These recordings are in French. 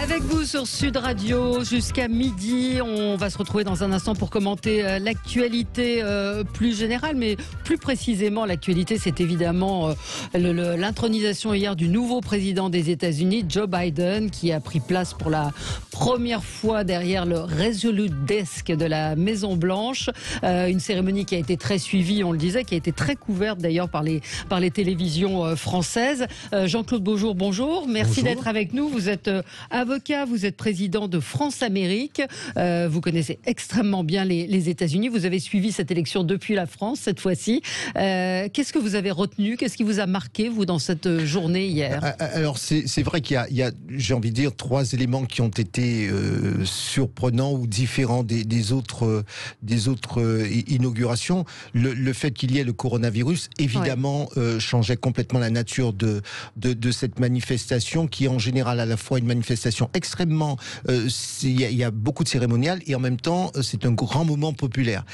Avec vous sur Sud Radio jusqu'à midi, on va se retrouver dans un instant pour commenter l'actualité plus générale, mais plus précisément l'actualité, c'est évidemment l'intronisation hier du nouveau président des États-Unis, Joe Biden, qui a pris place pour la première fois derrière le Resolute Desk de la Maison Blanche. Une cérémonie qui a été très suivie, on le disait, qui a été très couverte d'ailleurs par les télévisions françaises. Jean-Claude Beaujour, bonjour. Merci d'être avec nous. Vous êtes avocat, vous êtes président de France-Amérique. Vous connaissez extrêmement bien les États-Unis. Vous avez suivi cette élection depuis la France, cette fois-ci. Qu'est-ce que vous avez retenu? Qu'est-ce qui vous a marqué, vous, dans cette journée hier? Alors, c'est vrai qu'il y a, j'ai envie de dire, trois éléments qui ont été surprenants ou différents des autres inaugurations. Le fait qu'il y ait le coronavirus, évidemment, changeait complètement la nature de cette manifestation, qui est en général à la fois une manifestation extrêmement... il y a beaucoup de cérémonial, et en même temps, c'est un grand moment populaire.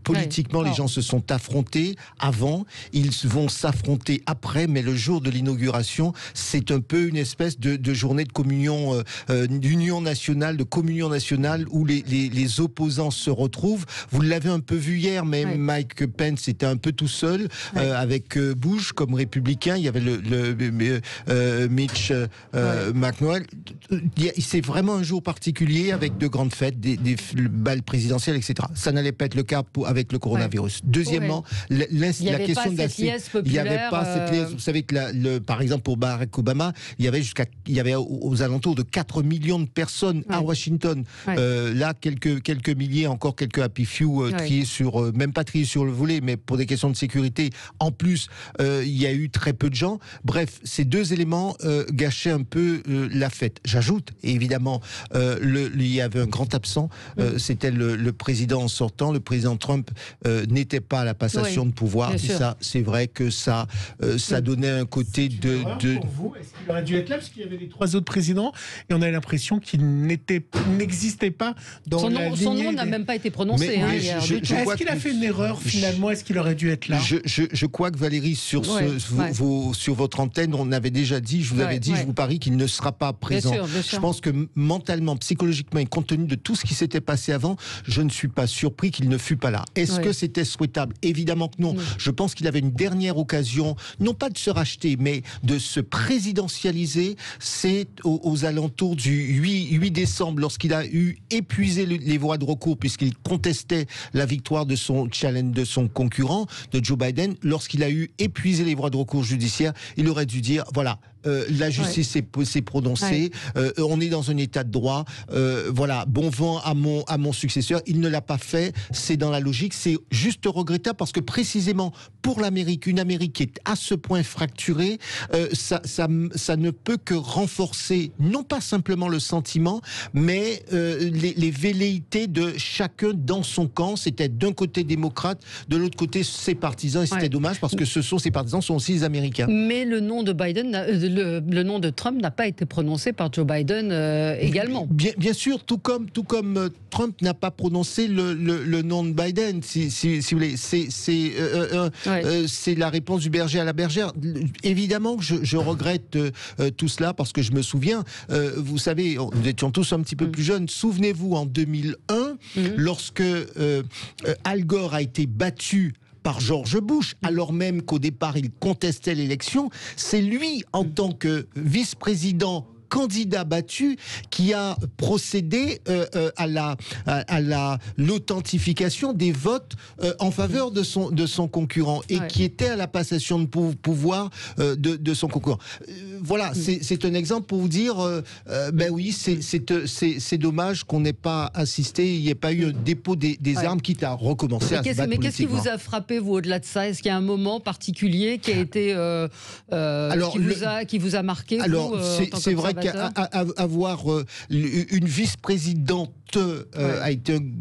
Politiquement, les gens se sont affrontés avant, ils vont s'affronter après, mais le jour de l'inauguration, c'est un peu une espèce de journée de communion, d'union nationale, de communion nationale, où les opposants se retrouvent. Vous l'avez un peu vu hier, mais Mike Pence était un peu tout seul, avec Bush comme républicain. Il y avait le Mitch McConnell. C'est vraiment un jour particulier, avec de grandes fêtes, des balles présidentielles, etc. Ça n'allait pas être le cas avec le coronavirus. Deuxièmement, la question de il n'y avait pas cette liesse. Vous savez que par exemple pour Barack Obama, il y avait aux alentours de 4 millions de personnes à Washington. Là, quelques milliers, encore quelques happy few triés sur, même pas triés sur le volet, mais pour des questions de sécurité. En plus, il y a eu très peu de gens. Bref, ces deux éléments gâchaient un peu la fête. J'ajoute, évidemment, il y avait un grand absent, c'était le président sortant. Le président Trump n'était pas à la passation de pouvoir. Et ça, c'est vrai que ça donnait un côté de... Pour vous, est-ce qu'il aurait dû être là? Parce qu'il y avait les trois autres présidents, et on a l'impression qu'il n'existait pas dans son nom n'a même pas été prononcé. Est-ce qu'il a fait une erreur finalement? Est-ce qu'il aurait dû être là? Je crois que Valérie, sur votre antenne, on avait déjà dit, je vous avais dit, je vous parie qu'il ne sera pas présent. Bien sûr. Je pense que mentalement, psychologiquement, et compte tenu de tout ce qui s'était passé avant, je ne suis pas surpris qu'il ne fût pas là. Est-ce que c'était souhaitable? Évidemment que non. Je pense qu'il avait une dernière occasion, non pas de se racheter, mais de se présidentialiser. C'est aux alentours du 8 décembre, lorsqu'il a épuisé les voies de recours, puisqu'il contestait la victoire de son challenge, de son concurrent, de Joe Biden. Lorsqu'il a épuisé les voies de recours judiciaires, il aurait dû dire, voilà, la justice s'est prononcée, on est dans un état de droit, voilà, bon vent à mon successeur. Il ne l'a pas fait, c'est dans la logique, c'est juste regrettable, parce que précisément pour l'Amérique, une Amérique qui est à ce point fracturée, ça ne peut que renforcer non pas simplement le sentiment, mais les velléités de chacun dans son camp. C'était d'un côté démocrate, de l'autre côté ses partisans, et c'était dommage, parce que ces partisans sont aussi les Américains. Mais le nom de Biden, le nom de Trump n'a pas été prononcé par Joe Biden également. Bien sûr, tout comme Trump n'a pas prononcé le nom de Biden, si vous voulez. C'est la réponse du berger à la bergère. Évidemment que je regrette tout cela, parce que je me souviens, vous savez, nous étions tous un petit peu plus jeunes. Souvenez-vous, en 2001, lorsque Al Gore a été battu par George Bush, alors même qu'au départ il contestait l'élection, c'est lui, en tant que vice-président candidat battu, qui a procédé à l'authentification des votes en faveur de son concurrent, et qui était à la passation de pouvoir de son concurrent. Voilà, c'est un exemple pour vous dire, ben oui, c'est dommage qu'on n'ait pas assisté, il n'y ait pas eu un dépôt des armes, quitte à recommencer à se battre. Mais qu'est-ce qui vous a frappé, vous, au-delà de ça? Est-ce qu'il y a un moment particulier qui a été qui vous a marqué? Alors, c'est vrai qu'avoir une vice-présidente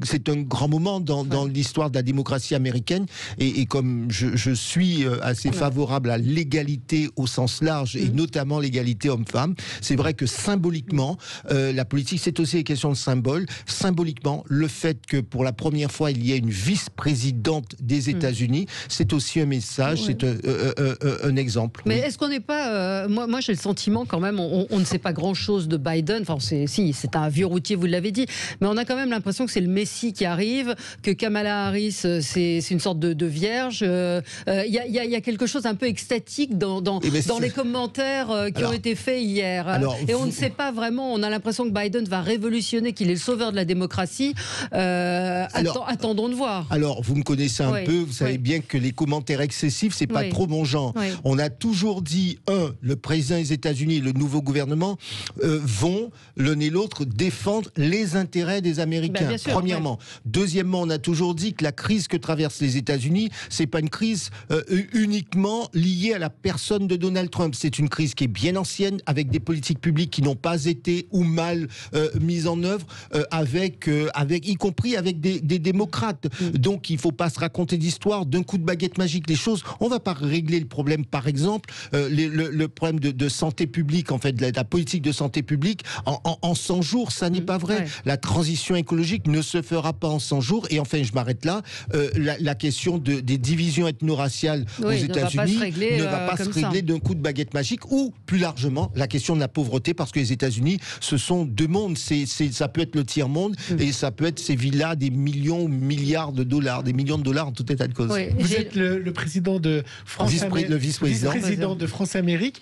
c'est un grand moment dans l'histoire de la démocratie américaine, et comme je suis assez favorable à l'égalité au sens large, et notamment l'égalité homme-femme, c'est vrai que symboliquement, la politique, c'est aussi une question de symbole. Symboliquement, le fait que pour la première fois il y ait une vice-présidente des États-Unis, c'est aussi un message, c'est un exemple. Mais est-ce qu'on n'est pas... moi j'ai le sentiment quand même, on ne s'est pas grand-chose de Biden. Enfin, c'est un vieux routier, vous l'avez dit. Mais on a quand même l'impression que c'est le Messie qui arrive, que Kamala Harris, c'est une sorte de vierge. Il y a quelque chose un peu extatique dans les commentaires qui ont été faits hier. Et on ne sait pas vraiment, on a l'impression que Biden va révolutionner, qu'il est le sauveur de la démocratie. Attendons de voir. Alors, vous me connaissez un peu, vous savez bien que les commentaires excessifs, c'est pas trop mon genre. On a toujours dit, le président des États-Unis et le nouveau gouvernement vont, l'un et l'autre, défendre les intérêts des Américains, premièrement. Deuxièmement, on a toujours dit que la crise que traversent les États-Unis, c'est pas une crise uniquement liée à la personne de Donald Trump. C'est une crise qui est bien ancienne, avec des politiques publiques qui n'ont pas été ou mal mises en œuvre, y compris avec des démocrates. Donc, il faut pas se raconter d'histoire d'un coup de baguette magique. Les choses, on va pas régler le problème, par exemple, le problème de santé publique, en fait, de la politique de santé publique, en 100 jours, ça n'est pas vrai. La transition écologique ne se fera pas en 100 jours. Et enfin, je m'arrête là, la question des divisions ethno-raciales aux États-Unis ne va pas se régler d'un coup de baguette magique, ou plus largement, la question de la pauvreté, parce que les États-Unis, ce sont deux mondes. Ça peut être le tiers-monde, et ça peut être ces villas, des millions, milliards de dollars, des millions de dollars en tout état de cause. Vous êtes le président de France, le vice-président de France-Amérique.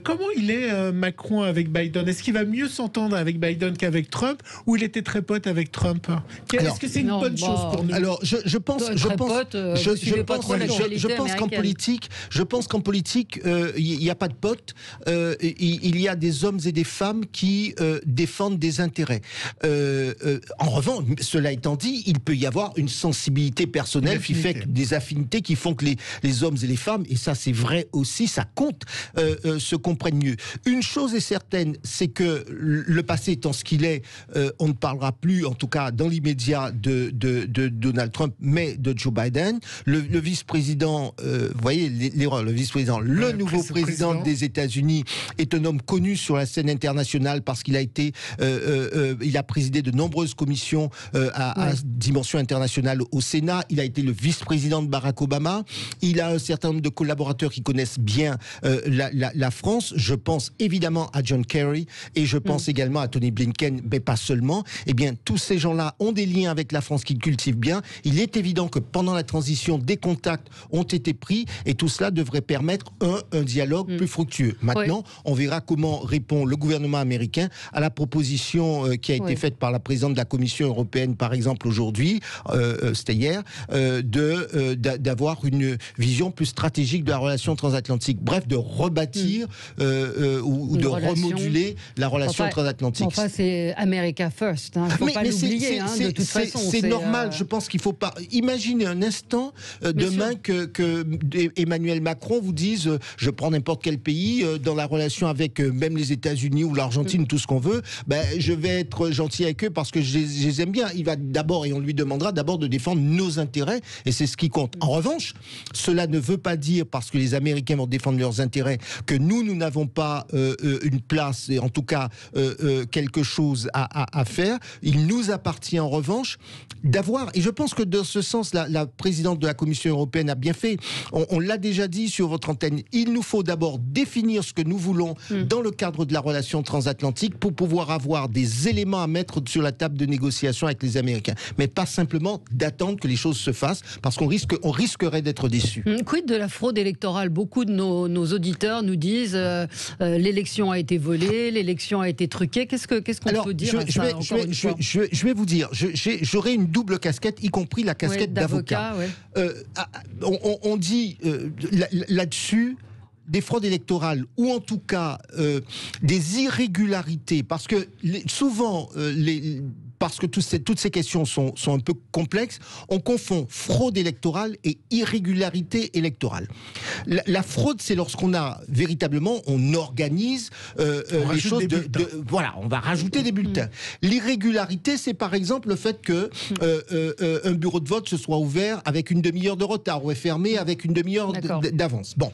Comment il est, Macron, avec Biden? Est-ce qu'il va mieux s'entendre avec Biden qu'avec Trump, ou il était très pote avec Trump? Est-ce que c'est une bonne chose pour nous? Alors, je pense qu'en politique, il n'y a pas de potes. Il y a des hommes et des femmes qui défendent des intérêts. En revanche, cela étant dit, il peut y avoir une sensibilité personnelle qui fait que des affinités qui font que les hommes et les femmes, et ça c'est vrai aussi, ça compte, se comprennent mieux. Une chose est certaine, c'est que le passé étant ce qu'il est, on ne parlera plus, en tout cas dans l'immédiat, de Donald Trump, mais de Joe Biden. Le vice-président, vous voyez l'erreur, le vice-président, le nouveau président des États-Unis est un homme connu sur la scène internationale parce qu'il a été, il a présidé de nombreuses commissions à dimension internationale au Sénat. Il a été le vice-président de Barack Obama. Il a un certain nombre de collaborateurs qui connaissent bien la France. Je pense évidemment à John Kerry et je pense également à Tony Blinken, mais pas seulement. Eh bien, tous ces gens-là ont des liens avec la France qu'ils cultivent bien. Il est évident que pendant la transition, des contacts ont été pris et tout cela devrait permettre un dialogue plus fructueux. Maintenant, on verra comment répond le gouvernement américain à la proposition qui a été faite par la présidente de la Commission européenne, par exemple, aujourd'hui, c'était hier, d'avoir une vision plus stratégique de la relation transatlantique. Bref, de rebâtir ou de remoduler la relation transatlantique. Enfin, c'est America First. Il ne faut pas l'oublier, de toute façon. C'est normal, je pense qu'il ne faut pas... Imaginez un instant, demain, que Emmanuel Macron vous dise je prends n'importe quel pays, dans la relation avec même les États-Unis ou l'Argentine, tout ce qu'on veut, je vais être gentil avec eux parce que je les aime bien. Il va d'abord, et on lui demandera d'abord de défendre nos intérêts, et c'est ce qui compte. En revanche, cela ne veut pas dire, parce que les Américains vont défendre leurs intérêts, que nous n'avons pas une place, et en tout cas quelque chose à faire. Il nous appartient en revanche d'avoir, et je pense que dans ce sens, la présidente de la Commission européenne a bien fait, on l'a déjà dit sur votre antenne, il nous faut d'abord définir ce que nous voulons dans le cadre de la relation transatlantique pour pouvoir avoir des éléments à mettre sur la table de négociation avec les Américains, mais pas simplement d'attendre que les choses se fassent, parce qu'on risquerait d'être déçus. Quid de la fraude électorale? Beaucoup de nos auditeurs nous disent l'élection a été volée, l'élection a été truquée. Qu'est-ce qu'on peut dire à ça, je vais vous dire, j'aurai une double casquette, y compris la casquette d'avocat. On dit là-dessus des fraudes électorales, ou en tout cas des irrégularités, parce que souvent parce que toutes ces questions sont un peu complexes, on confond fraude électorale et irrégularité électorale. La fraude, c'est lorsqu'on on organise les choses voilà, on va rajouter des bulletins. L'irrégularité, c'est par exemple le fait que un bureau de vote se soit ouvert avec une demi-heure de retard, ou est fermé avec une demi-heure d'avance. Bon,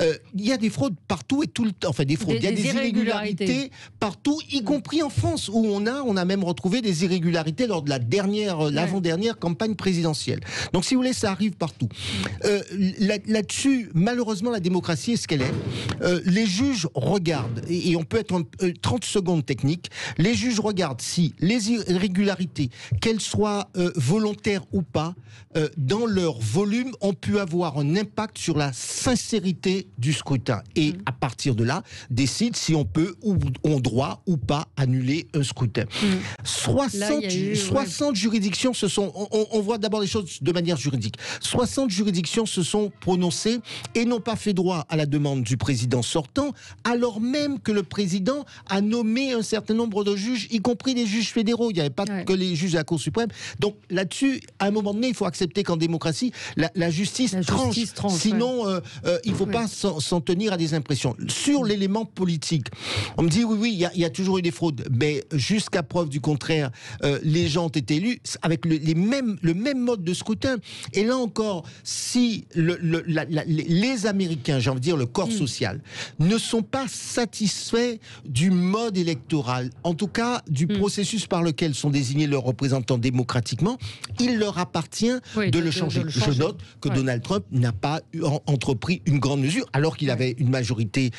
il y a des fraudes partout et tout le temps. Enfin, des fraudes. Il y a des irrégularités partout, y compris en France, où on a même retrouvé des irrégularités lors de l'avant-dernière campagne présidentielle. Donc, si vous voulez, ça arrive partout. Là-dessus, malheureusement, la démocratie est ce qu'elle est. Les juges regardent, et on peut être 30 secondes techniques, les juges regardent si les irrégularités, qu'elles soient volontaires ou pas, dans leur volume, ont pu avoir un impact sur la sincérité du scrutin. Et à partir de là, décident si on peut ou on doit ou pas annuler un scrutin. 60 juridictions se sont... On voit d'abord les choses de manière juridique. 60 juridictions se sont prononcées et n'ont pas fait droit à la demande du président sortant, alors même que le président a nommé un certain nombre de juges, y compris les juges fédéraux. Il n'y avait pas que les juges de la Cour suprême. Donc là-dessus, à un moment donné, il faut accepter qu'en démocratie, la justice tranche. Sinon, il ne faut pas s'en tenir à des impressions. Sur l'élément politique, on me dit oui, il y a toujours eu des fraudes, mais jusqu'à preuve du contraire, les gens ont été élus avec le même mode de scrutin. Et là encore, si les Américains, j'ai envie de dire le corps social, ne sont pas satisfaits du mode électoral, en tout cas du processus par lequel sont désignés leurs représentants démocratiquement, il leur appartient de le changer. Je note que Donald Trump n'a pas entrepris une grande mesure, alors qu'il avait une majorité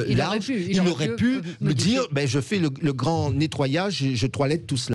large. Il aurait pu me dire, je fais le grand nettoyage, je toilette tout cela.